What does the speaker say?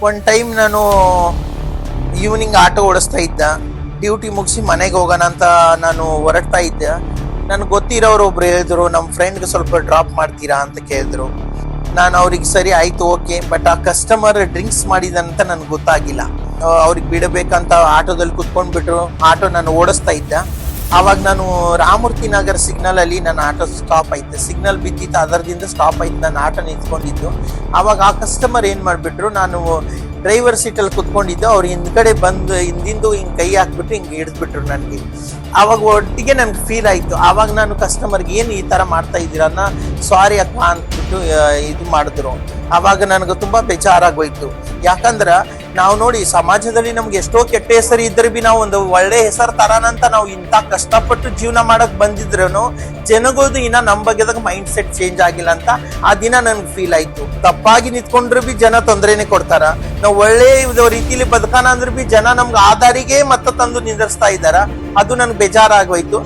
ಒಂದು ಟೈಮ್ ನಾನು evening auto ಓಡಿಸ್ತಾ ಇದ್ದ, ಡ್ಯೂಟಿ ಮುಗಿಸಿ ಮನೆಗೆ ಹೋಗೋಣ ಅಂತ ನಾನು ಹೊರಡ್ತಾ ಇದ್ದೆ. ನನಗೆ ಗೊತ್ತಿರೋರು ಒಬ್ರು ಹೇಳಿದ್ರು, ನಮ್ಮ ಫ್ರೆಂಡ್ಗೆ ಸ್ವಲ್ಪ ಡ್ರಾಪ್ ಮಾಡ್ತೀರಾ ಅಂತ ಕೇಳಿದ್ರು. ನಾನು ಅವ್ರಿಗೆ ಸರಿ ಆಯ್ತು ಓಕೆ, ಬಟ್ ಆ ಕಸ್ಟಮರ್ ಡ್ರಿಂಕ್ಸ್ ಮಾಡಿದಂತ ನನಗೆ ಗೊತ್ತಾಗಿಲ್ಲ. ಅವ್ರಿಗೆ ಬಿಡಬೇಕಂತ ಆಟೋದಲ್ಲಿ ಕುತ್ಕೊಂಡ್ಬಿಟ್ರು. ಆಟೋ ನಾನು ಓಡಿಸ್ತಾ ಇದ್ದ. ಆವಾಗ ನಾನು ರಾಮೂರ್ತಿ ನಗರ್ ಸಿಗ್ನಲ್ ಅಲ್ಲಿ ನನ್ನ ಆಟೋ ಸ್ಟಾಪ್ ಆಯ್ತು. ಸಿಗ್ನಲ್ ಬಿದ್ದಿತ್ತು, ಅದರದಿಂದ ಸ್ಟಾಪ್ ಆಯ್ತು. ನಾನು ಆಟೋ ನಿಂತ್ಕೊಂಡಿದ್ದು. ಆವಾಗ ಆ ಕಸ್ಟಮರ್ ಏನ್ ಮಾಡ್ಬಿಟ್ರು, ನಾನು ಡ್ರೈವರ್ ಸೀಟಲ್ಲಿ ಕುತ್ಕೊಂಡಿದ್ದು, ಅವ್ರು ಹಿಂದ್ಗಡೆ ಬಂದು ಹಿಂದಿಂದು ಹಿಂಗೆ ಕೈ ಹಾಕ್ಬಿಟ್ಟು ಹಿಂಗೆ ಹಿಡಿದ್ಬಿಟ್ರು ನನಗೆ. ಆವಾಗ ಒಟ್ಟಿಗೆ ನನ್ಗೆ ಫೀಲ್ ಆಯ್ತು. ಆವಾಗ ನಾನು ಕಸ್ಟಮರ್ಗೆ ಏನು ಈ ತರ ಮಾಡ್ತಾ ಇದ್ದೀರನ್ನ, ಸಾರಿ ಅಕ್ಕ ಅಂದ್ಬಿಟ್ಟು ಇದು ಮಾಡಿದ್ರು. ಆವಾಗ ನನಗೆ ತುಂಬಾ ಬೇಜಾರಾಗೋಯ್ತು. ಯಾಕಂದ್ರ ನಾವು ನೋಡಿ, ಸಮಾಜದಲ್ಲಿ ನಮ್ಗೆ ಎಷ್ಟೋ ಕೆಟ್ಟ ಹೆಸರು ಇದ್ರೆ ಬಿ ನಾವು ಒಂದು ಒಳ್ಳೆ ಹೆಸರು ತರಾನಂತ ನಾವು ಇಂಥ ಕಷ್ಟಪಟ್ಟು ಜೀವನ ಮಾಡಕ್ ಬಂದಿದ್ರೂ ಜನಗಳದು ಇನ್ನ ನಮ್ಮ ಬಗ್ಗೆದಾಗ ಮೈಂಡ್ ಸೆಟ್ ಚೇಂಜ್ ಆಗಿಲ್ಲ ಅಂತ ಆ ದಿನ ನನ್ಗೆ ಫೀಲ್ ಆಯ್ತು. ತಪ್ಪಾಗಿ ನಿಂತ್ಕೊಂಡ್ರು ಬಿ ಜನ ತೊಂದರೆನೆ ಕೊಡ್ತಾರ. ನಾವು ಒಳ್ಳೆ ರೀತಿಲಿ ಬದುಕಾನ ಅಂದ್ರೆ ಬಿ ಜನ ನಮ್ಗೆ ಆ ದಾರಿಗೆ ಮತ್ತೆ ತಂದು ನಿಂದಿರ್ಸ್ತಾ ಇದ್ದಾರ. ಅದು ನನ್ಗೆ ಬೇಜಾರಾಗೋಯ್ತು.